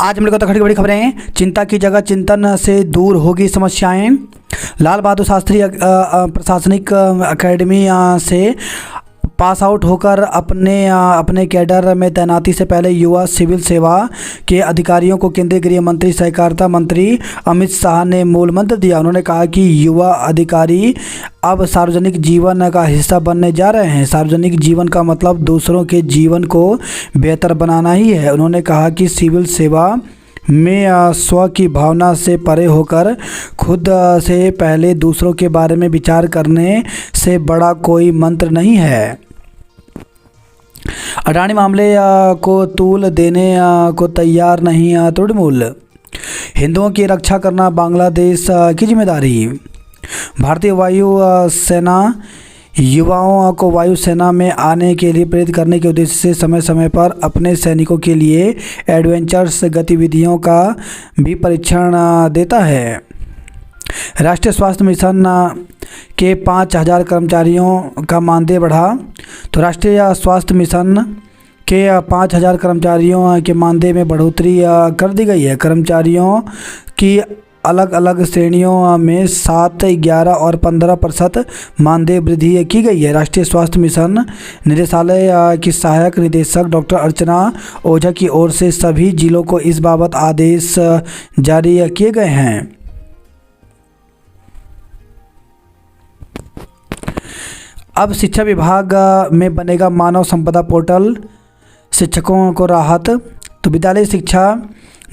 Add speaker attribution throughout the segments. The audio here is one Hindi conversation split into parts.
Speaker 1: आज हम लोग को खड़ी बड़ी खबरें। चिंता की जगह चिंतन से दूर होगी समस्याएं। लाल बहादुर शास्त्री प्रशासनिक अकेडमी से पास आउट होकर अपने कैडर में तैनाती से पहले युवा सिविल सेवा के अधिकारियों को केंद्रीय गृह मंत्री सहकारिता मंत्री अमित शाह ने मूल मंत्र दिया। उन्होंने कहा कि युवा अधिकारी अब सार्वजनिक जीवन का हिस्सा बनने जा रहे हैं। सार्वजनिक जीवन का मतलब दूसरों के जीवन को बेहतर बनाना ही है। उन्होंने कहा कि सिविल सेवा में स्व की भावना से परे होकर खुद से पहले दूसरों के बारे में विचार करने से बड़ा कोई मंत्र नहीं है। अडानी मामले को तूल देने को तैयार नहीं तृणमूल। हिंदुओं की रक्षा करना बांग्लादेश की जिम्मेदारी। भारतीय वायु सेना युवाओं को वायुसेना में आने के लिए प्रेरित करने के उद्देश्य से समय समय पर अपने सैनिकों के लिए एडवेंचर्स गतिविधियों का भी परीक्षण देता है। राष्ट्रीय स्वास्थ्य मिशन के 5,000 कर्मचारियों का मानदेय बढ़ा। तो राष्ट्रीय स्वास्थ्य मिशन के 5,000 कर्मचारियों के मानदेय में बढ़ोतरी कर दी गई है। कर्मचारियों की अलग अलग श्रेणियों में 7, 11 और 15% मानदेय वृद्धि की गई है। राष्ट्रीय स्वास्थ्य मिशन निदेशालय की सहायक निदेशक डॉक्टर अर्चना ओझा की ओर से सभी जिलों को इस बाबत आदेश जारी किए गए हैं। अब शिक्षा विभाग में बनेगा मानव संपदा पोर्टल, शिक्षकों को राहत। तो विद्यालय शिक्षा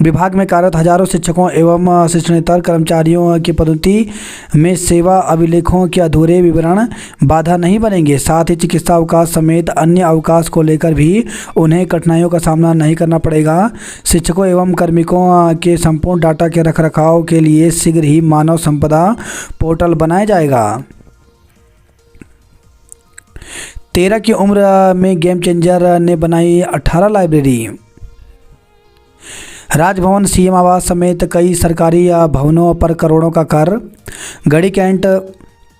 Speaker 1: विभाग में कार्यरत हजारों शिक्षकों एवं शिक्षणेतर कर्मचारियों की पदोन्नति में सेवा अभिलेखों के अधूरे विवरण बाधा नहीं बनेंगे। साथ ही चिकित्सा अवकाश समेत अन्य अवकाश को लेकर भी उन्हें कठिनाइयों का सामना नहीं करना पड़ेगा। शिक्षकों एवं कार्मिकों के संपूर्ण डाटा के रखरखाव के लिए शीघ्र ही मानव संपदा पोर्टल बनाया जाएगा। 13 की उम्र में गेम चेंजर ने बनाई 18 लाइब्रेरी। राजभवन, सीएम आवास समेत कई सरकारी भवनों पर करोड़ों का कर। गढ़ी कैंट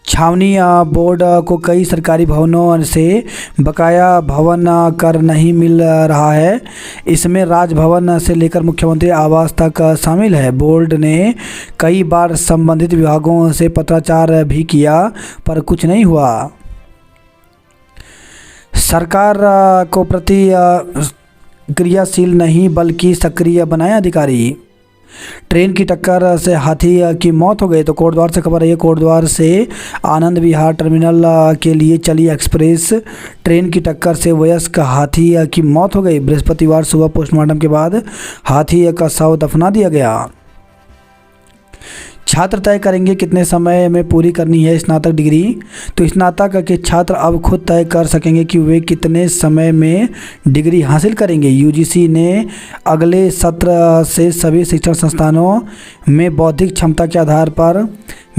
Speaker 1: छावनी बोर्ड को कई सरकारी भवनों से बकाया भवन कर नहीं मिल रहा है। इसमें राजभवन से लेकर मुख्यमंत्री आवास तक शामिल है। बोर्ड ने कई बार संबंधित विभागों से पत्राचार भी किया पर कुछ नहीं हुआ। सरकार को प्रति क्रियाशील नहीं बल्कि सक्रिय बनाए अधिकारी। ट्रेन की टक्कर से हाथी की मौत हो गई। तो कोटद्वार से खबर है। कोटद्वार से आनंद विहार टर्मिनल के लिए चली एक्सप्रेस ट्रेन की टक्कर से वयस्क हाथी की मौत हो गई। बृहस्पतिवार सुबह पोस्टमार्टम के बाद हाथी का शव दफना दिया गया। छात्र तय करेंगे कितने समय में पूरी करनी है स्नातक डिग्री। तो स्नातक के छात्र अब खुद तय कर सकेंगे कि वे कितने समय में डिग्री हासिल करेंगे। यूजीसी ने अगले सत्र से सभी शिक्षण संस्थानों में बौद्धिक क्षमता के आधार पर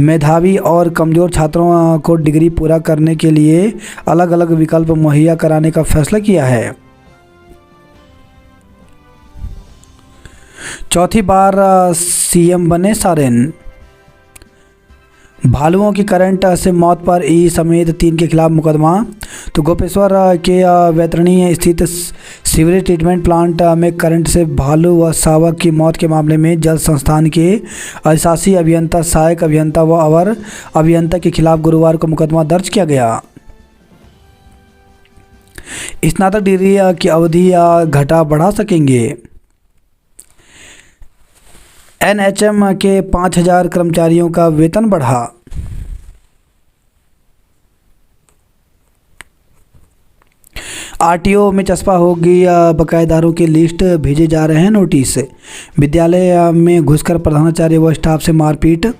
Speaker 1: मेधावी और कमज़ोर छात्रों को डिग्री पूरा करने के लिए अलग अलग विकल्प मुहैया कराने का फैसला किया है। चौथी बार सीएम बने सोरेन। भालुओं की करंट से मौत पर ई समेत 3 के खिलाफ मुकदमा। तो गोपेश्वर के वैतरणी स्थित सीवरेज ट्रीटमेंट प्लांट में करंट से भालू व शावक की मौत के मामले में जल संस्थान के अधिशासी अभियंता, सहायक अभियंता व अवर अभियंता के खिलाफ गुरुवार को मुकदमा दर्ज किया गया। स्नातक डिग्री की अवधि घटा बढ़ा सकेंगे। एनएचएम के 5,000 कर्मचारियों का वेतन बढ़ा। आरटीओ में चस्पा होगी बकायेदारों की लिस्ट, भेजे जा रहे हैं नोटिस। विद्यालय में घुसकर प्रधानाचार्य व स्टाफ से मारपीट।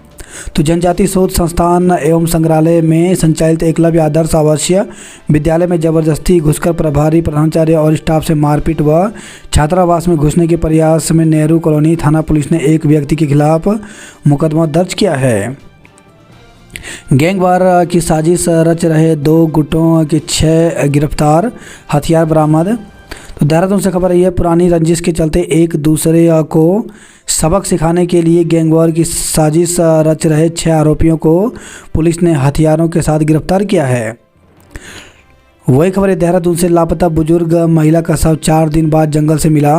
Speaker 1: तो जनजाति शोध संस्थान एवं संग्रहालय में संचालित एकलव्य आदर्श आवासीय विद्यालय में जबरदस्ती घुसकर प्रभारी प्रधानाचार्य और स्टाफ से मारपीट व छात्रावास में घुसने के प्रयास में नेहरू कॉलोनी थाना पुलिस ने एक व्यक्ति के खिलाफ मुकदमा दर्ज किया है। गैंगवार की साजिश रच रहे 2 गुटों के 6 गिरफ्तार, हथियार बरामद। तो देहरादून से खबर है। पुरानी रंजिश के चलते एक दूसरे को सबक सिखाने के लिए गैंगवार की साजिश रच रहे 6 आरोपियों को पुलिस ने हथियारों के साथ गिरफ्तार किया है। वही खबर है देहरादून से लापता बुजुर्ग महिला का शव 4 दिन बाद जंगल से मिला।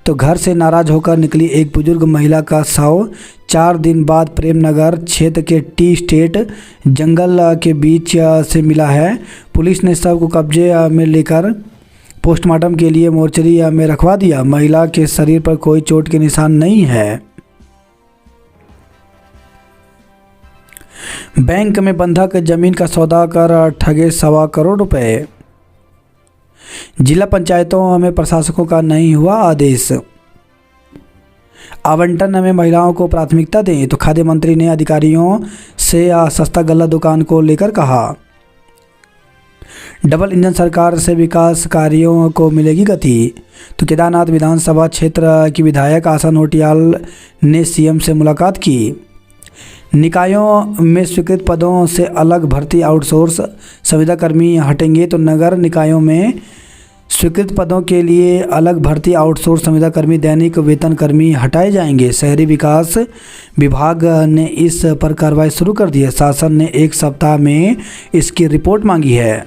Speaker 1: तो घर से नाराज होकर निकली एक बुजुर्ग महिला का शव 4 दिन बाद प्रेमनगर क्षेत्र के टी स्टेट जंगल के बीच से मिला है। पुलिस ने शव को कब्जे में लेकर पोस्टमार्टम के लिए मोर्चरी में रखवा दिया। महिला के शरीर पर कोई चोट के निशान नहीं है। बैंक में बंधक जमीन का सौदा कर ठगे 1.25 करोड़ रुपए। जिला पंचायतों में प्रशासकों का नहीं हुआ आदेश। आवंटन में महिलाओं को प्राथमिकता दें, तो खाद्य मंत्री ने अधिकारियों से सस्ता गल्ला दुकान को लेकर कहा। डबल इंजन सरकार से विकास कार्यों को मिलेगी गति। तो केदारनाथ विधानसभा क्षेत्र की विधायक आशा नोटियाल ने सीएम से मुलाकात की। निकायों में स्वीकृत पदों से अलग भर्ती आउटसोर्स संविदा कर्मी हटेंगे। तो नगर निकायों में स्वीकृत पदों के लिए अलग भर्ती आउटसोर्स संविदा कर्मी दैनिक वेतन कर्मी हटाए जाएंगे। शहरी विकास विभाग ने इस पर कार्रवाई शुरू कर दी है। शासन ने 1 सप्ताह में इसकी रिपोर्ट मांगी है।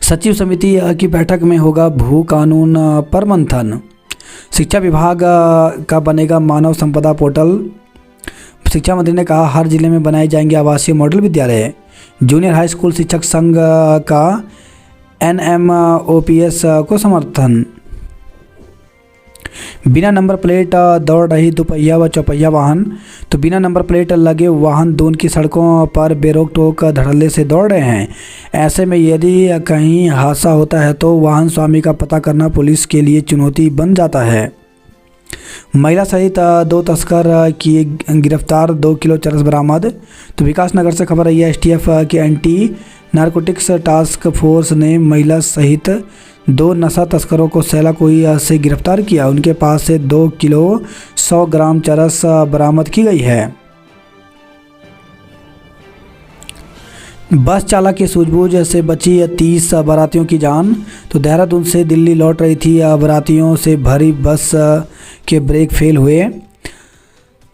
Speaker 1: सचिव समिति की बैठक में होगा भू कानून पर मंथन। शिक्षा विभाग का बनेगा मानव संपदा पोर्टल। शिक्षा मंत्री ने कहा हर जिले में बनाए जाएंगे आवासीय मॉडल विद्यालय। जूनियर हाई स्कूल शिक्षक संघ का NMOPS को समर्थन। बिना नंबर प्लेट दौड़ रही दोपहिया व चौपहिया वाहन। तो बिना नंबर प्लेट लगे वाहन दून की सड़कों पर बेरोक टोक धड़ल्ले से दौड़ रहे हैं। ऐसे में यदि कहीं हादसा होता है तो वाहन स्वामी का पता करना पुलिस के लिए चुनौती बन जाता है। महिला सहित 2 तस्कर किए गिरफ्तार, 2 किलो चरस बरामद। तो विकासनगर से खबर आई है STF के एंटी नारकोटिक्स टास्क फोर्स ने महिला सहित 2 नशा तस्करों को सैलाकुई से गिरफ्तार किया। उनके पास से 2 किलो 100 ग्राम चरस बरामद की गई है। बस चालक की सूझबूझ से बची 30 बारातियों की जान। तो देहरादून से दिल्ली लौट रही थी बारातियों से भरी बस के ब्रेक फेल हुए।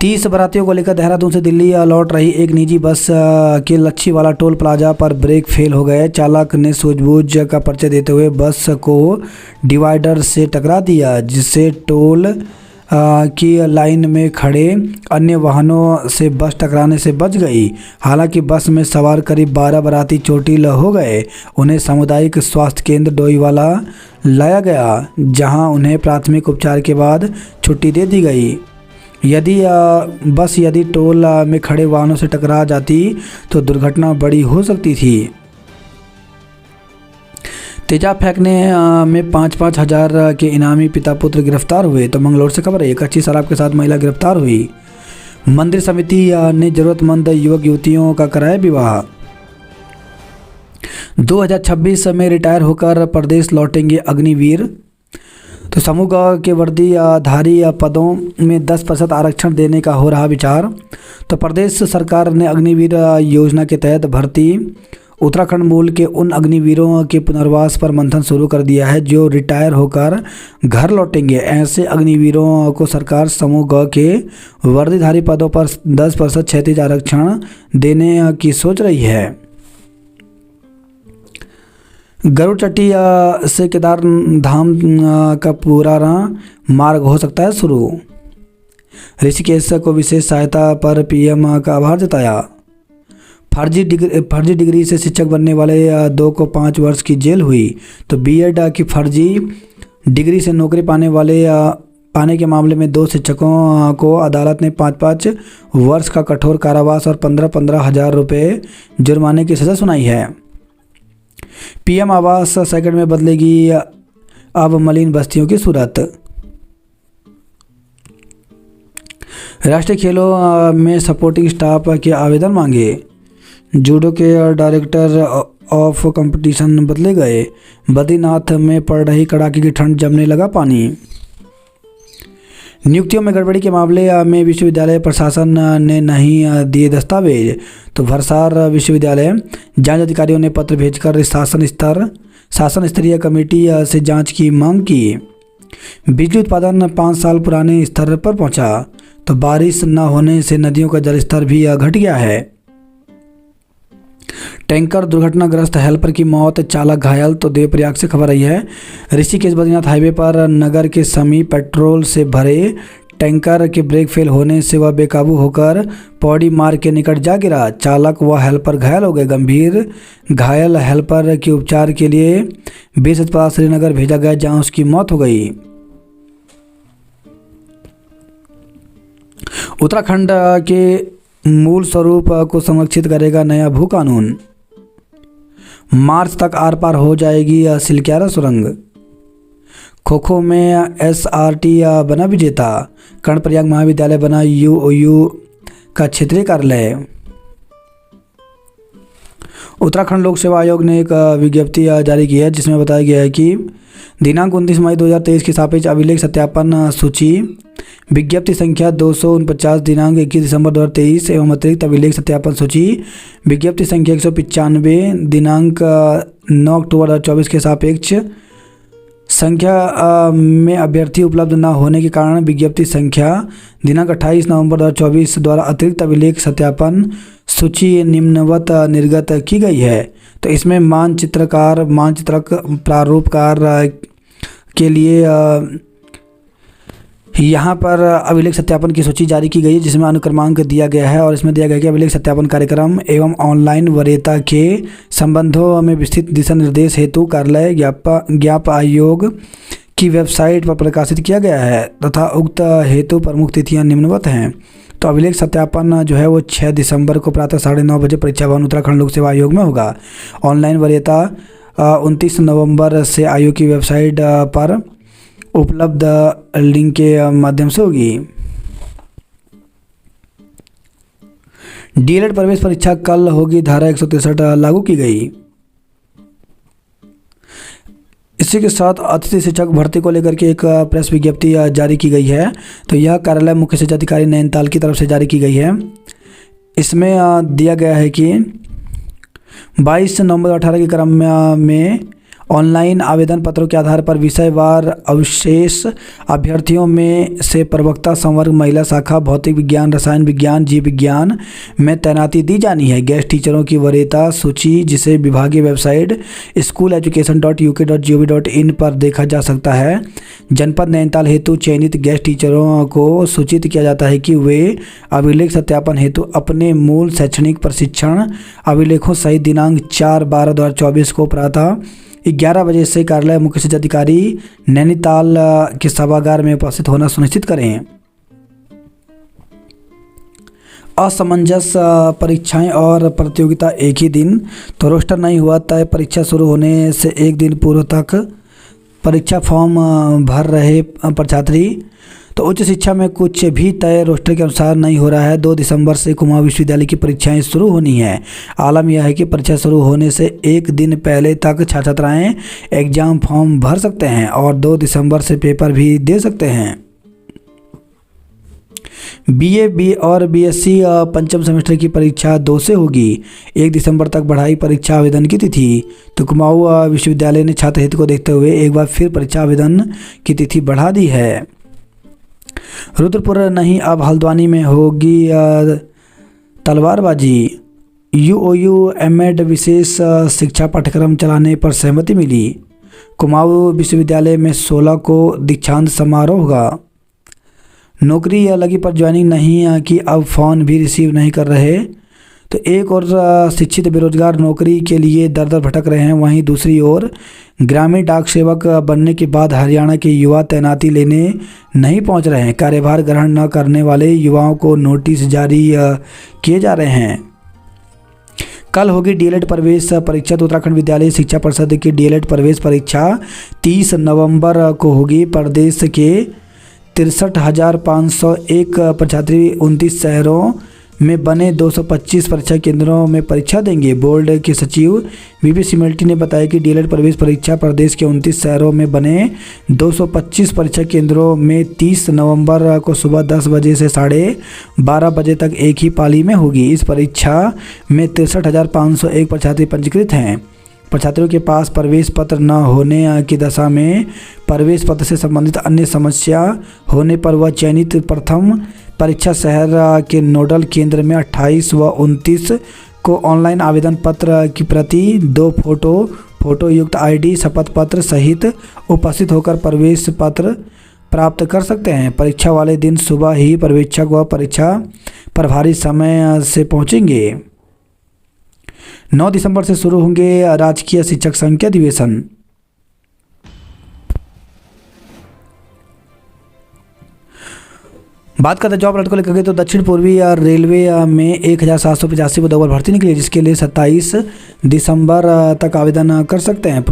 Speaker 1: 30 बारातियों को लेकर देहरादून से दिल्ली लौट रही एक निजी बस के लच्छीवाला टोल प्लाजा पर ब्रेक फेल हो गए। चालक ने सूझबूझ का परिचय देते हुए बस को डिवाइडर से टकरा दिया, जिससे टोल की लाइन में खड़े अन्य वाहनों से बस टकराने से बच गई। हालांकि बस में सवार करीब 12 बाराती चोटिल हो गए। उन्हें सामुदायिक स्वास्थ्य केंद्र डोईवाला लाया गया, जहां उन्हें प्राथमिक उपचार के बाद छुट्टी दे दी गई। यदि टोल में खड़े वाहनों से टकरा जाती तो दुर्घटना बड़ी हो सकती थी। तेजाब फेंकने में 5-5 हज़ार के इनामी पिता पुत्र गिरफ्तार हुए। तो मंगलौर से खबर है कच्ची शराब के साथ महिला गिरफ्तार हुई। मंदिर समिति ने जरूरतमंद युवक युवतियों का कराया विवाह। 2026 में रिटायर होकर प्रदेश लौटेंगे अग्निवीर। तो समूह के वर्दी धारी पदों में 10% आरक्षण देने का हो रहा विचार। तो प्रदेश सरकार ने अग्निवीर योजना के तहत भर्ती उत्तराखंड मूल के उन अग्निवीरों के पुनर्वास पर मंथन शुरू कर दिया है जो रिटायर होकर घर लौटेंगे। ऐसे अग्निवीरों को सरकार समूह ग के वर्दीधारी पदों पर 10% क्षैतिज आरक्षण देने की सोच रही है। गरुड़ चट्टी से केदार धाम का पूरा मार्ग हो सकता है शुरू। ऋषिकेश को विशेष सहायता पर पीएम का आभार जताया। फर्जी डिग्री से शिक्षक बनने वाले 2 को 5 वर्ष की जेल हुई। तो बीएड की फर्जी डिग्री से नौकरी पाने के मामले में 2 शिक्षकों को अदालत ने 5-5 वर्ष का कठोर कारावास और 15-15 हज़ार रुपये जुर्माने की सज़ा सुनाई है। पीएम आवास सेकंड में बदलेगी अब मलिन बस्तियों की सूरत। राष्ट्रीय खेलों में सपोर्टिंग स्टाफ के आवेदन मांगे। जूडो के डायरेक्टर ऑफ कंपटीशन बदले गए। बद्रीनाथ में पड़ रही कड़ाके की ठंड, जमने लगा पानी। नियुक्तियों में गड़बड़ी के मामले में विश्वविद्यालय प्रशासन ने नहीं दिए दस्तावेज। तो भरसार विश्वविद्यालय जांच अधिकारियों ने पत्र भेजकर शासन स्तरीय कमेटी से जांच की मांग की। बिजली उत्पादन 5 साल पुराने स्तर पर पहुंचा। तो बारिश न होने से नदियों का जलस्तर भी घट गया है। टैंकर दुर्घटनाग्रस्त, हेल्पर की मौत, चालक घायल। तो देवप्रयाग से खबर आई है। ऋषिकेश बद्रीनाथ हाईवे पर नगर के समीप पेट्रोल से भरे टैंकर के ब्रेक फेल होने से वह बेकाबू होकर पौड़ी मार्ग के निकट जा गिरा। चालक व हेल्पर घायल हो गए। गंभीर घायल हेल्पर के उपचार के लिए बेस अस्पताल श्रीनगर भेजा गया, जहां उसकी मौत हो गई। उत्तराखंड के मूल स्वरूप को संरक्षित करेगा नया भू कानून। मार्च तक आर पार हो जाएगी सिलक्यारा सुरंग। खो खो में SRT बना विजेता। कर्णप्रयाग महाविद्यालय बना UOU का क्षेत्रीय कार्यालय। उत्तराखंड लोक सेवा आयोग ने एक विज्ञप्ति जारी की है, जिसमें बताया गया है कि दिनांक 29 मई 2023 के सापेक्ष अभिलेख सत्यापन सूची विज्ञप्ति संख्या 249 दिनांक 21 दिसंबर 2023 एवं अतिरिक्त अभिलेख सत्यापन सूची विज्ञप्ति संख्या 195 दिनांक 9 अक्टूबर 2024 के सापेक्ष संख्या में अभ्यर्थी उपलब्ध न होने के कारण विज्ञप्ति संख्या दिनांक 28 नवंबर 2024 द्वारा अतिरिक्त अभिलेख सत्यापन सूची निम्नवत निर्गत की गई है। तो इसमें मानचित्रकार, मानचित्रक, प्रारूपकार के लिए यहाँ पर अभिलेख सत्यापन की सूची जारी की गई है, जिसमें अनुक्रमांक दिया गया है और इसमें दिया गया है कि अभिलेख सत्यापन कार्यक्रम एवं ऑनलाइन वरीयता के संबंधों में विस्तृत दिशा निर्देश हेतु कार्यालय ज्ञाप आयोग की वेबसाइट पर प्रकाशित किया गया है तथा उक्त हेतु प्रमुख तिथियां निम्नवत हैं। तो अभिलेख सत्यापन जो है वो 6 दिसंबर को प्रातः 9:30 बजे परीक्षा भवन उत्तराखंड लोक सेवा आयोग में होगा। ऑनलाइन वरीयता 29 नवंबर से आयोग की वेबसाइट पर उपलब्ध लिंक के माध्यम से होगी। डीएलएड प्रवेश परीक्षा कल होगी, धारा 163 लागू की गई। इसी के साथ अतिथि शिक्षक भर्ती को लेकर के एक प्रेस विज्ञप्ति जारी की गई है। तो यह कार्यालय मुख्य शिक्षा अधिकारी नैनीताल की तरफ से जारी की गई है। इसमें दिया गया है कि 22 नवंबर 2018 के क्रम में ऑनलाइन आवेदन पत्रों के आधार पर विषयवार अवशेष अभ्यर्थियों में से प्रवक्ता संवर्ग महिला शाखा भौतिक विज्ञान, रसायन विज्ञान, जीव विज्ञान में तैनाती दी जानी है। गेस्ट टीचरों की वरीयता सूची, जिसे विभागीय वेबसाइट school.education.uk.gov.in पर देखा जा सकता है। जनपद नैनीताल हेतु चयनित गेस्ट टीचरों को सूचित किया जाता है कि वे अभिलेख सत्यापन हेतु अपने मूल शैक्षणिक प्रशिक्षण अभिलेखों सहित दिनांक 4/12/2024 को प्रातः 11 बजे से कार्यालय मुख्य शिक्षा अधिकारी नैनीताल के सभागार में उपस्थित होना सुनिश्चित करें। असमंजस परीक्षाएं और प्रतियोगिता एक ही दिन। तो रोस्टर नहीं हुआ तय, परीक्षा शुरू होने से एक दिन पूर्व तक परीक्षा फॉर्म भर रहे परीक्षार्थी। तो उच्च शिक्षा में कुछ भी तय रोस्टर के अनुसार नहीं हो रहा है। 2 दिसंबर से कुमाऊं विश्वविद्यालय की परीक्षाएं शुरू होनी है। आलम यह है कि परीक्षा शुरू होने से एक दिन पहले तक छात्र छात्राएं एग्जाम फॉर्म भर सकते हैं और 2 दिसंबर से पेपर भी दे सकते हैं। BA और BSc पंचम सेमेस्टर की परीक्षा 2 से होगी। 1 दिसंबर तक बढ़ाई परीक्षा आवेदन की तिथि। तो कुमाऊं विश्वविद्यालय ने छात्र हित को देखते हुए एक बार फिर परीक्षा आवेदन की तिथि बढ़ा दी है। रुद्रपुर नहीं, अब हल्द्वानी में होगी तलवारबाजी। UOU MED विशेष शिक्षा पाठ्यक्रम चलाने पर सहमति मिली। कुमाऊं विश्वविद्यालय में 16 को दीक्षांत समारोह होगा। नौकरी या लगी पर ज्वाइनिंग नहीं कि अब फोन भी रिसीव नहीं कर रहे। तो एक और शिक्षित बेरोजगार नौकरी के लिए दर दर भटक रहे हैं, वहीं दूसरी ओर ग्रामीण डाक सेवक बनने के बाद हरियाणा के युवा तैनाती लेने नहीं पहुंच रहे हैं। कार्यभार ग्रहण न करने वाले युवाओं को नोटिस जारी किए जा रहे हैं। कल होगी डीएलएड प्रवेश परीक्षा। तो उत्तराखंड विद्यालय शिक्षा परिषद की डीएलएड प्रवेश परीक्षा 30 नवंबर को होगी। प्रदेश के 63,501 परीक्षार्थी 29 शहरों में बने 225 परीक्षा केंद्रों में परीक्षा देंगे। बोर्ड के सचिव VP सिमल्टी ने बताया कि डीएलएड प्रवेश परीक्षा प्रदेश के 29 शहरों में बने 225 परीक्षा केंद्रों में 30 नवंबर को सुबह 10 बजे से 12:30 बजे तक एक ही पाली में होगी। इस परीक्षा में 63,501 परीक्षार्थी पंजीकृत हैं। परीक्षार्थियों के पास प्रवेश पत्र न होने की दशा में प्रवेश पत्र से संबंधित अन्य समस्या होने पर वह चयनित प्रथम परीक्षा शहर के नोडल केंद्र में 28 व 29 को ऑनलाइन आवेदन पत्र की प्रति, 2 फोटो युक्त आईडी, शपथ पत्र सहित उपस्थित होकर प्रवेश पत्र प्राप्त कर सकते हैं। परीक्षा वाले दिन सुबह ही पर्यवेक्षक व परीक्षा प्रभारी समय से पहुंचेंगे। 9 दिसंबर से शुरू होंगे राजकीय शिक्षक संघ के अधिवेशन। बात करते हैं जॉब अलर्ट को लेकर तो दक्षिण पूर्वी रेलवे में 1785 पदों पर भर्ती निकली, जिसके लिए 27 दिसंबर तक आवेदन कर सकते हैं।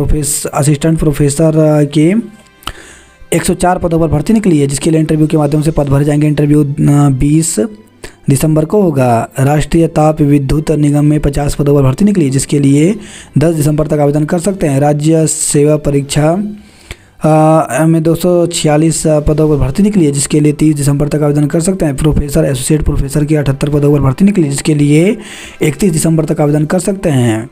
Speaker 1: असिस्टेंट प्रोफेसर के 104 पदों पर भर्ती निकली है, जिसके लिए इंटरव्यू के माध्यम से पद भरे जाएंगे। इंटरव्यू 20 दिसंबर को होगा। राष्ट्रीय ताप विद्युत निगम में 50 पदों पर भर्ती निकली है, जिसके लिए 10 दिसंबर तक आवेदन कर सकते हैं। राज्य सेवा परीक्षा में 246 पदों पर भर्ती निकली है, जिसके लिए 30 दिसंबर तक आवेदन कर सकते हैं। प्रोफेसर एसोसिएट प्रोफेसर की 78 पदों पर भर्ती निकली, जिसके लिए 31 दिसंबर तक आवेदन कर सकते हैं।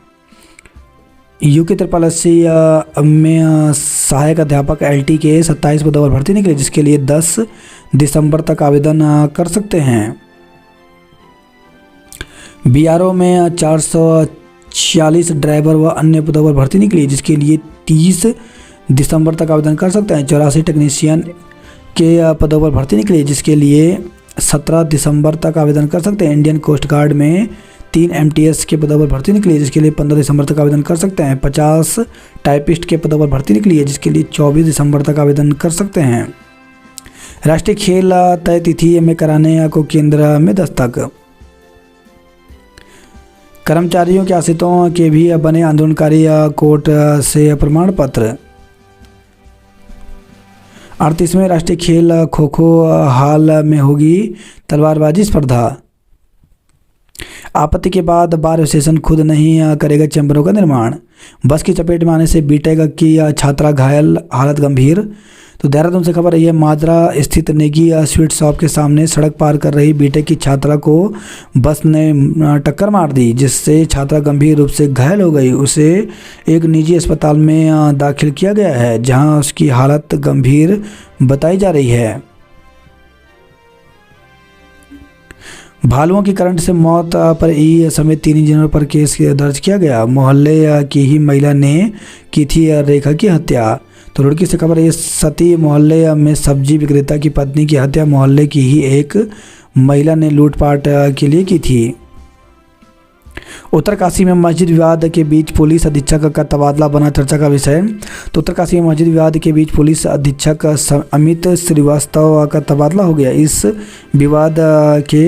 Speaker 1: यूके 380 में सहायक अध्यापक एलटी के 27 पदों पर भर्ती निकली, जिसके लिए 10 दिसंबर तक आवेदन कर सकते हैं। बीआरओ में 446 ड्राइवर व अन्य पदों पर भर्ती निकली, जिसके लिए 30 दिसंबर तक आवेदन कर सकते हैं। 84 टेक्नीशियन के पदों पर भर्ती निकली, जिसके लिए 17 दिसंबर तक आवेदन कर सकते हैं। इंडियन कोस्ट गार्ड में 3 एमटीएस के पदों पर भर्ती निकली है, जिसके लिए 15 दिसंबर तक आवेदन कर सकते हैं। 50 टाइपिस्ट के पदों पर भर्ती निकली है, जिसके लिए 24 दिसंबर तक आवेदन कर सकते हैं। राष्ट्रीय खेल तय तिथि में कराने को केंद्र में दस्तक। कर्मचारियों के आश्रितों के भी बने आंदोलनकारी कोर्ट से प्रमाण पत्र। 38वें राष्ट्रीय खेल खो खो हाल में होगी तलवारबाजी स्पर्धा। आपत्ति के बाद बार एसोसिएशन खुद नहीं करेगा चैम्बरों का निर्माण। बस की चपेट में आने से बीटेक की छात्रा घायल, हालत गंभीर। तो देहरादून से खबर है, माजरा स्थित नेगी स्वीट शॉप के सामने सड़क पार कर रही बीटेक की छात्रा को बस ने टक्कर मार दी, जिससे छात्रा गंभीर रूप से घायल हो गई। उसे एक निजी अस्पताल में दाखिल किया गया है, जहां उसकी हालत गंभीर बताई जा रही है। भालुओं की करंट से मौत पर ई समेत 3 इंजीनियरों पर केस दर्ज किया गया। मोहल्ले की ही महिला ने की थी रेखा की हत्या। तो रुड़की से खबर है, सती मोहल्ले में सब्जी विक्रेता की पत्नी की हत्या मोहल्ले की ही एक महिला ने लूटपाट के लिए की थी। उत्तरकाशी में मस्जिद विवाद के बीच पुलिस अधीक्षक का तबादला बना चर्चा का विषय। तो उत्तरकाशी में मस्जिद विवाद के बीच पुलिस अधीक्षक अमित श्रीवास्तव का तबादला हो गया। इस विवाद के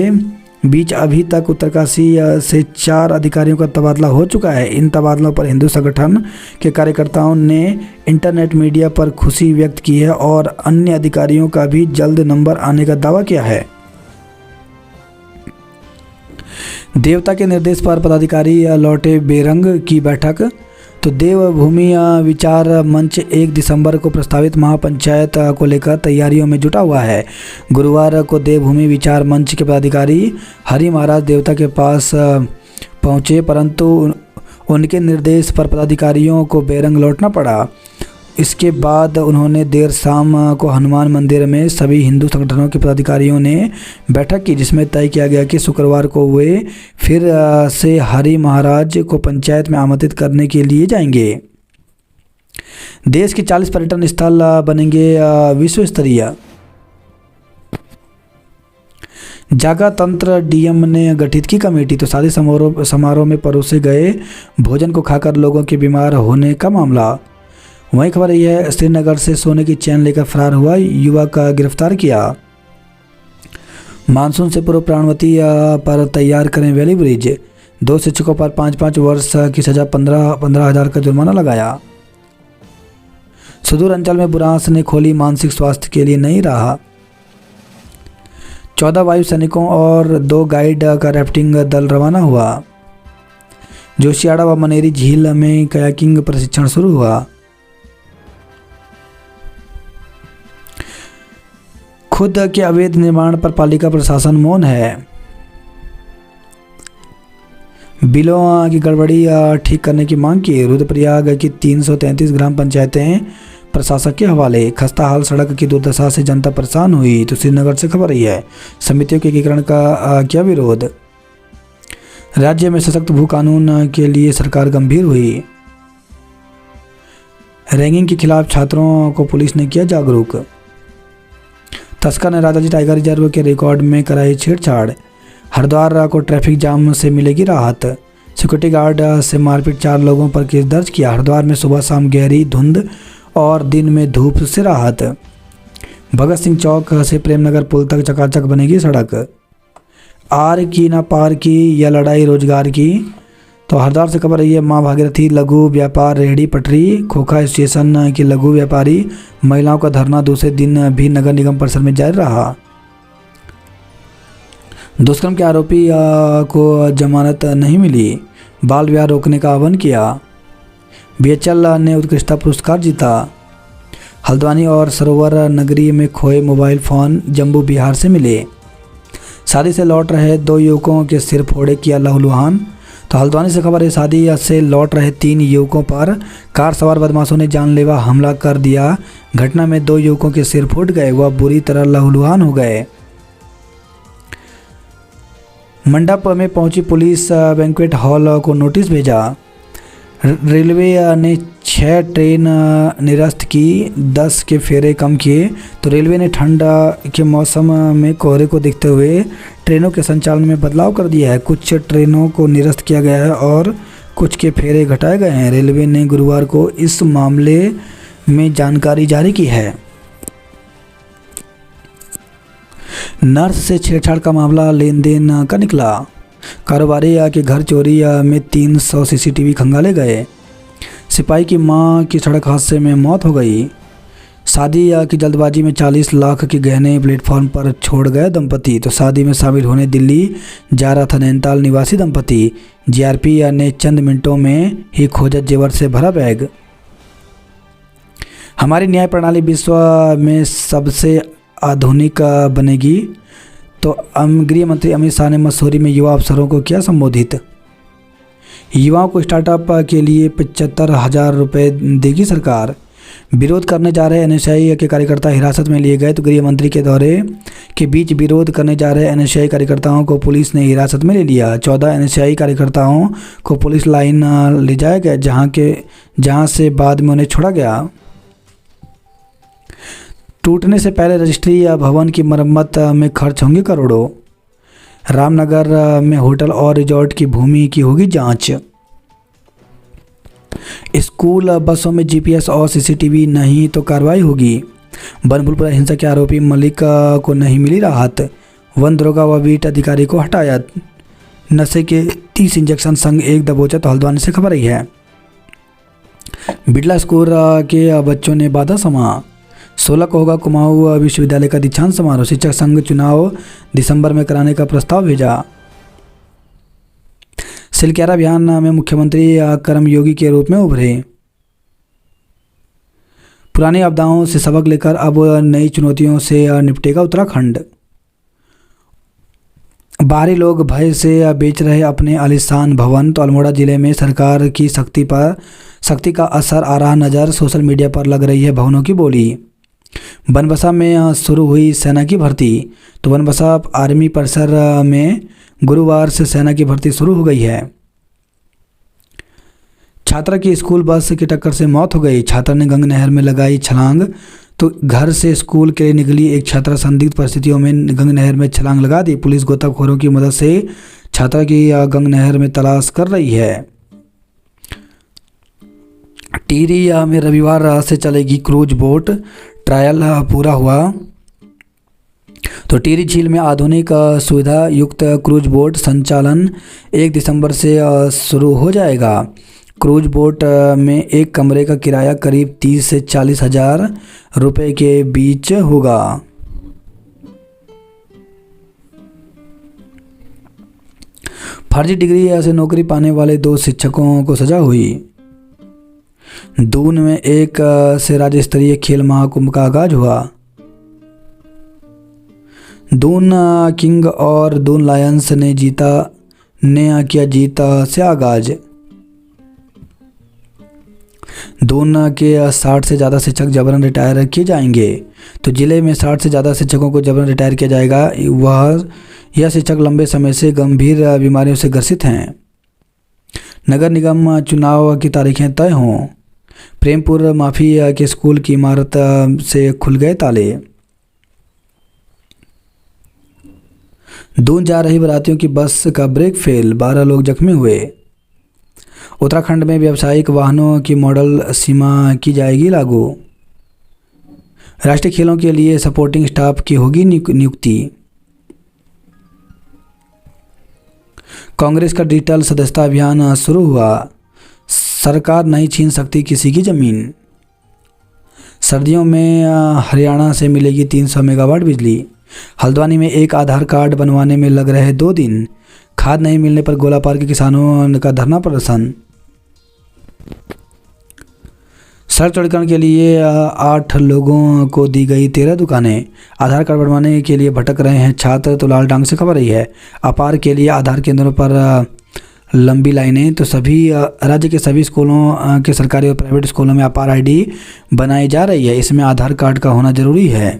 Speaker 1: बीच अभी तक उत्तरकाशी से 4 अधिकारियों का तबादला हो चुका है। इन तबादलों पर हिंदू संगठन के कार्यकर्ताओं ने इंटरनेट मीडिया पर खुशी व्यक्त की है और अन्य अधिकारियों का भी जल्द नंबर आने का दावा किया है। देवता के निर्देश पर पदाधिकारी लौटे बेरंग की बैठक। तो देवभूमि विचार मंच 1 दिसंबर को प्रस्तावित महापंचायत को लेकर तैयारियों में जुटा हुआ है। गुरुवार को देवभूमि विचार मंच के पदाधिकारी हरि महाराज देवता के पास पहुंचे, परंतु उनके निर्देश पर पदाधिकारियों को बेरंग लौटना पड़ा। इसके बाद उन्होंने देर शाम को हनुमान मंदिर में सभी हिंदू संगठनों के पदाधिकारियों ने बैठक की, जिसमें तय किया गया कि शुक्रवार को वे फिर से हरि महाराज को पंचायत में आमंत्रित करने के लिए जाएंगे। देश के 40 पर्यटन स्थल बनेंगे विश्व स्तरीय। जागा तंत्र डीएम ने गठित की कमेटी। तो शादी समारोह में परोसे गए भोजन को खाकर लोगों के बीमार होने का मामला। वहीं खबर यह है, श्रीनगर से सोने की चैन लेकर फरार हुआ युवक गिरफ्तार किया। मानसून से पूर्व प्राणवती पर तैयार करें वैली ब्रिज। 2 शिक्षकों पर 5-5 वर्ष की सजा, 15,000 का जुर्माना लगाया। सुदूर अंचल में बुरांस ने खोली मानसिक स्वास्थ्य के लिए नई राह। 14 वायु सैनिकों और 2 गाइड का राफ्टिंग दल रवाना हुआ। जोशियाड़ा व मनेरी झील में कयाकिंग प्रशिक्षण शुरू हुआ। खुद के अवैध निर्माण पर पालिका प्रशासन मौन है। बिलों की गड़बड़ी ठीक करने की मांग की। रुद्रप्रयाग की 333 ग्राम पंचायतें प्रशासक के हवाले। खस्ता हाल सड़क की दुर्दशा से जनता परेशान हुई। तो श्रीनगर से खबर रही है, समितियों के एकीकरण का किया विरोध। राज्य में सशक्त भू कानून के लिए सरकार गंभीर हुई। रैगिंग के खिलाफ छात्रों को पुलिस ने किया जागरूक। तस्कर ने राजाजी टाइगर रिजर्व के रिकॉर्ड में कराई छेड़छाड़। हरिद्वार को ट्रैफिक जाम से मिलेगी राहत। सिक्योरिटी गार्ड से मारपीट, 4 लोगों पर केस दर्ज किया। हरिद्वार में सुबह शाम गहरी धुंध और दिन में धूप से राहत। भगत सिंह चौक से प्रेमनगर पुल तक चकाचक बनेगी सड़क। आर की ना पार की यह लड़ाई रोजगार की। तो हरिद्वार से खबर रही है, माँ भागीरथी लघु व्यापार रेहड़ी पटरी। खोखा स्टेशन के लघु व्यापारी महिलाओं का धरना दूसरे दिन भी नगर निगम परिसर में जारी रहा। दुष्कर्म के आरोपी को जमानत नहीं मिली। बाल विवाह रोकने का आह्वान किया। बीएचएल ने उत्कृष्टता पुरस्कार जीता। हल्द्वानी और सरोवर नगरी में खोए मोबाइल फ़ोन जम्मू बिहार से मिले। शादी से लौट रहे 2 युवकों के सिर फोड़े, किया लहूलुहान। तो हल्द्वानी से खबर है, शादी से लौट रहे 3 युवकों पर कार सवार बदमाशों ने जानलेवा हमला कर दिया। घटना में 2 युवकों के सिर फूट गए, वह बुरी तरह लहूलुहान हो गए। मंडप में पहुंची पुलिस, बैंक्वेट हॉल को नोटिस भेजा। रेलवे ने 6 ट्रेन निरस्त की, 10 के फेरे कम किए। तो रेलवे ने ठंड के मौसम में कोहरे को देखते हुए ट्रेनों के संचालन में बदलाव कर दिया है। कुछ ट्रेनों को निरस्त किया गया है और कुछ के फेरे घटाए गए हैं। रेलवे ने गुरुवार को इस मामले में जानकारी जारी की है। नर्स से छेड़छाड़ का मामला लेन देन का निकला। कारोबारी के घर चोरी में 300 सीसीटीवी खंगाले गए। सिपाही की मां की सड़क हादसे में मौत हो गई। शादी की जल्दबाजी में 40 लाख के गहने प्लेटफॉर्म पर छोड़ गए दंपति। तो शादी में शामिल होने दिल्ली जा रहा था नैनीताल निवासी दंपति। जीआरपी ने चंद मिनटों में ही खोजा जेवर से भरा बैग। हमारी न्याय प्रणाली विश्व में सबसे आधुनिक बनेगी। तो गृह मंत्री अमित शाह ने मसूरी में युवा अफसरों को किया संबोधित। युवाओं को स्टार्टअप के लिए 75,000 रुपये देगी सरकार। विरोध करने जा रहे एनएसआई के कार्यकर्ता हिरासत में लिए गए। तो गृह मंत्री के दौरे के बीच विरोध करने जा रहे एनएसआई कार्यकर्ताओं को पुलिस ने हिरासत में ले लिया। 14 एनएसआई कार्यकर्ताओं को पुलिस लाइन ले जाया गया, जहां से बाद में उन्हें छोड़ा गया। टूटने से पहले रजिस्ट्री भवन की मरम्मत में खर्च होंगे करोड़ों। रामनगर में होटल और रिजॉर्ट की भूमि की होगी जांच। स्कूल बसों में जीपीएस और सीसीटीवी नहीं तो कार्रवाई होगी। बनभूलपुरा हिंसा के आरोपी मलिक को नहीं मिली राहत। वन दरोगा व बीट अधिकारी को हटाया। नशे के 30 इंजेक्शन संग 1 दबोचा। तो हल्द्वानी से खबर आई है, बिड़ला स्कूल के बच्चों ने बांधा समा। 16 को होगा कुमाऊं विश्वविद्यालय का दीक्षांत समारोह। शिक्षक संघ चुनाव दिसंबर में कराने का प्रस्ताव भेजा। सिलक्यारा अभियान में मुख्यमंत्री कर्मयोगी के रूप में उभरे। पुरानी आपदाओं से सबक लेकर अब नई चुनौतियों से निपटेगा उत्तराखंड। बाहरी लोग भय से बेच रहे अपने आलीशान भवन। तो अल्मोड़ा जिले में सरकार की सख्ती का असर आ रहा नज़र। सोशल मीडिया पर लग रही है भवनों की बोली। बनबसा में शुरू हुई सेना की भर्ती। तो बनबसा आर्मी परिसर में गुरुवार से सेना की भर्ती शुरू हो गई है। छात्रा की स्कूल बस की टक्कर से मौत हो गई। छात्रा ने गंग नहर में लगाई छलांग। तो घर से स्कूल के लिए निकली एक छात्रा संदिग्ध परिस्थितियों में गंग नहर में छलांग लगा दी। पुलिस गोताखोरों की मदद से छात्रा की गंग नहर में तलाश कर रही है। टिहरी में रविवार से चलेगी क्रूज बोट। ट्रायल पूरा हुआ। तो टिहरी झील में आधुनिक सुविधा युक्त क्रूज बोट संचालन 1 दिसंबर से शुरू हो जाएगा। क्रूज बोट में एक कमरे का किराया करीब 30 से 40 हज़ार रुपये के बीच होगा। फर्जी डिग्री से नौकरी पाने वाले 2 शिक्षकों को सजा हुई। दून में एक से राज्य स्तरीय खेल महाकुंभ का आगाज हुआ। दून किंग और दून लायंस ने किया जीत से आगाज। दून के 60 से ज़्यादा शिक्षक जबरन रिटायर किए जाएंगे। तो जिले में 60 से ज़्यादा शिक्षकों को जबरन रिटायर किया जाएगा। यह शिक्षक लंबे समय से गंभीर बीमारियों से ग्रसित हैं। नगर निगम चुनाव की तारीखें तय हों। प्रेमपुर माफी के स्कूल की इमारत से खुल गए ताले। दून जा रही बारातियों की बस का ब्रेक फेल, 12 लोग जख्मी हुए। उत्तराखंड में व्यावसायिक वाहनों की मॉडल सीमा की जाएगी लागू। राष्ट्रीय खेलों के लिए सपोर्टिंग स्टाफ की होगी नियुक्ति। कांग्रेस का डिजिटल सदस्यता अभियान शुरू हुआ। सरकार नहीं छीन सकती किसी की ज़मीन। सर्दियों में हरियाणा से मिलेगी 300 मेगावाट बिजली। हल्द्वानी में एक आधार कार्ड बनवाने में लग रहे 2 दिन। खाद नहीं मिलने पर गोलापार के किसानों का धरना प्रदर्शन। सड़क चौड़ीकरण के लिए 8 लोगों को दी गई 13 दुकानें। आधार कार्ड बनवाने के लिए भटक रहे हैं छात्र, तो लाल डांग से खबर रही है। अपार के लिए आधार केंद्रों पर लंबी लाइनें, तो सभी राज्य के सभी स्कूलों के सरकारी और प्राइवेट स्कूलों में अपार आईडी बनाई जा रही है। इसमें आधार कार्ड का होना जरूरी है।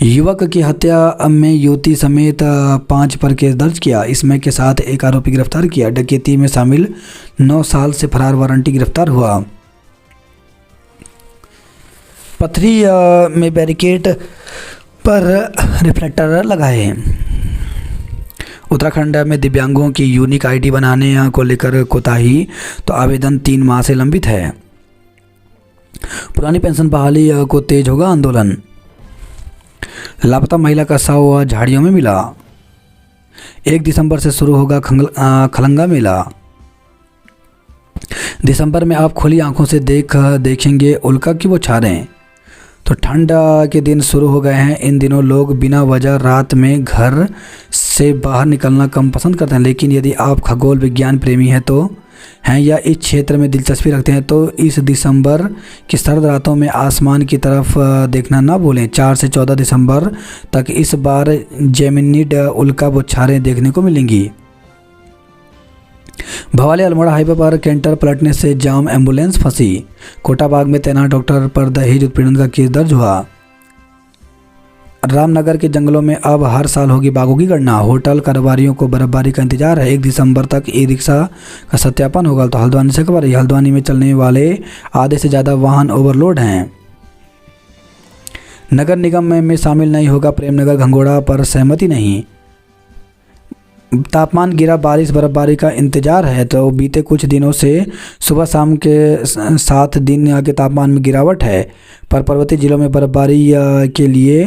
Speaker 1: युवक की हत्या में युवती समेत 5 पर केस दर्ज किया। इसमें के साथ एक आरोपी गिरफ्तार किया। डकैती में शामिल 9 साल से फरार वारंटी गिरफ्तार हुआ। पथरी में बैरिकेड पर रिफ्लेक्टर लगाए। उत्तराखंड में दिव्यांगों की यूनिक आईडी बनाने को लेकर कोताही, तो आवेदन 3 माह से लंबित है। पुरानी पेंशन बहाली को तेज होगा आंदोलन। लापता महिला का शव झाड़ियों में मिला। 1 दिसंबर से शुरू होगा खलंगा मेला। दिसंबर में आप खुली आंखों से देखेंगे उल्का की बौछारें। तो ठंड के दिन शुरू हो गए हैं। इन दिनों लोग बिना वजह रात में घर से बाहर निकलना कम पसंद करते हैं, लेकिन यदि आप खगोल विज्ञान प्रेमी हैं या इस क्षेत्र में दिलचस्पी रखते हैं तो इस दिसंबर की सर्द रातों में आसमान की तरफ देखना ना भूलें। 4 से 14 दिसंबर तक इस बार जेमिनिड उल्का बौछारें देखने को मिलेंगी। भवाली अल्मोड़ा हाईवे पर कैंटर पलटने से जाम, एम्बुलेंस फंसी। कोटाबाग में तैनात डॉक्टर पर दहेज उत्पीड़न का केस दर्ज हुआ। रामनगर के जंगलों में अब हर साल होगी बाघों की गणना। होटल कारोबारियों को बर्फबारी का इंतजार है। 1 दिसंबर तक ई रिक्शा का सत्यापन होगा। तो हल्द्वानी से खबर है। हल्द्वानी में चलने वाले आधे से ज़्यादा वाहन ओवरलोड हैं। नगर निगम में शामिल नहीं होगा प्रेमनगर घंगोड़ा पर सहमति नहीं। तापमान गिरा, बारिश बर्फबारी का इंतजार है। तो बीते कुछ दिनों से सुबह शाम के 7 दिन के तापमान में गिरावट है, पर पर्वतीय जिलों में बर्फबारी के लिए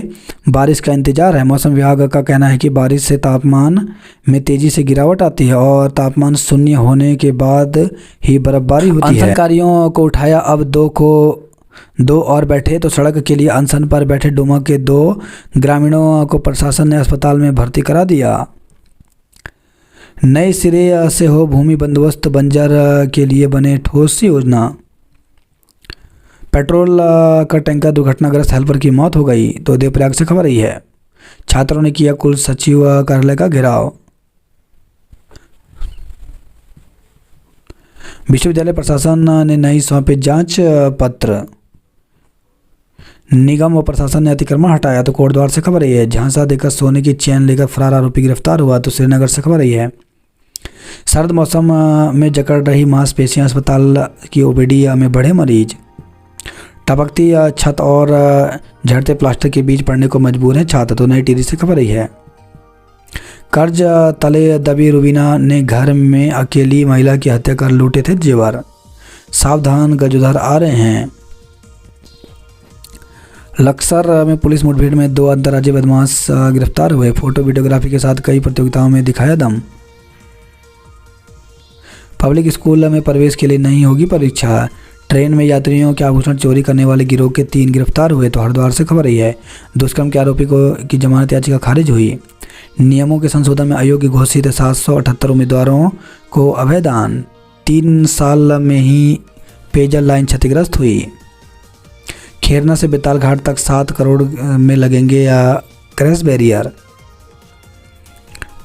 Speaker 1: बारिश का इंतजार है। मौसम विभाग का कहना है कि बारिश से तापमान में तेजी से गिरावट आती है और तापमान 0 होने के बाद ही बर्फबारी होती है। अनशनकारियों को उठाया, अब 2 और बैठे। तो सड़क के लिए अनशन पर बैठे डुमा के 2 ग्रामीणों को प्रशासन ने अस्पताल में भर्ती करा दिया। नए सिरे से हो भूमि बंदोबस्त, बंजर के लिए बने ठोस योजना। पेट्रोल का टैंकर दुर्घटनाग्रस्त हेल्पर की मौत हो गई। तो देवप्रयाग से खबर रही है। छात्रों ने किया कुल सचिव कार्यालय का घेराव। विश्वविद्यालय प्रशासन ने नहीं सौंपे जांच पत्र। निगम व प्रशासन ने अतिक्रमण हटाया। तो कोटद्वार से खबर रही है। झांसा देकर सोने की चैन लेकर फरार आरोपी गिरफ्तार हुआ। तो श्रीनगर से खबर रही है। सर्द मौसम में जकड़ रही मांसपेशियां, अस्पताल की ओपीडी में बढ़े मरीज। टपकती छत और झड़ते प्लास्टर के बीच पड़ने को मजबूर है छात्र। तो नई टिहरी से खबर रही है। कर्ज तले दबी रुबीना ने घर में अकेली महिला की हत्या कर लूटे थे जेवर। सावधान, गजोधर आ रहे हैं। लक्सर में पुलिस मुठभेड़ में 2 अंतर्राज्यीय बदमाश गिरफ्तार हुए। फोटो वीडियोग्राफी के साथ कई प्रतियोगिताओं में दिखाया दम। पब्लिक स्कूल में प्रवेश के लिए नहीं होगी परीक्षा। ट्रेन में यात्रियों के आभूषण चोरी करने वाले गिरोह के 3 गिरफ्तार हुए। तो हरिद्वार से खबर रही है। दुष्कर्म के आरोपी की जमानत याचिका खारिज हुई। नियमों के संशोधन में अयोग्य घोषित 778 उम्मीदवारों को अभयदान। 3 साल में ही पेयजल लाइन क्षतिग्रस्त हुई। खेरना से बेताल घाट तक 7 करोड़ में लगेंगे क्रैश बैरियर।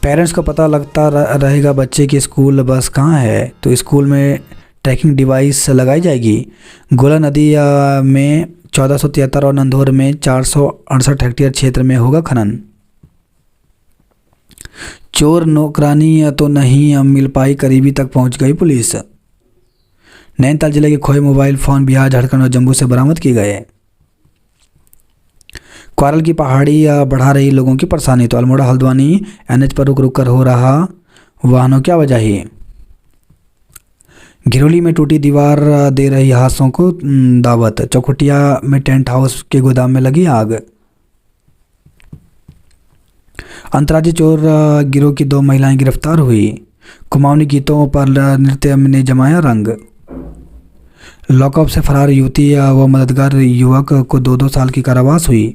Speaker 1: पेरेंट्स को पता लगता रहेगा बच्चे की स्कूल बस कहाँ है। तो स्कूल में ट्रैकिंग डिवाइस लगाई जाएगी। गोला नदी में 1473 और नंदौर में 468 हेक्टेयर क्षेत्र में होगा खनन। चोर नौकरानी तो नहीं मिल पाई, करीबी तक पहुंच गई पुलिस। नैनीताल जिले के खोए मोबाइल फ़ोन बिहार, झारखंड और जम्मू से बरामद किए गए। क्वारल की पहाड़ी बढ़ा रही लोगों की परेशानी, तो अल्मोड़ा हल्द्वानी एनएच पर रुक रुक कर हो रहा वाहनों क्या वजह है। घिरौली में टूटी दीवार दे रही हादसों को दावत, चौखुटिया में टेंट हाउस के गोदाम में लगी आग। अंतर्राज्यीय चोर गिरोह की 2 महिलाएं गिरफ्तार हुई। कुमाऊनी गीतों पर नृत्य ने जमाया रंग। लॉकअप से फरार युवती व मददगार युवक को 2-2 साल की कारावास हुई।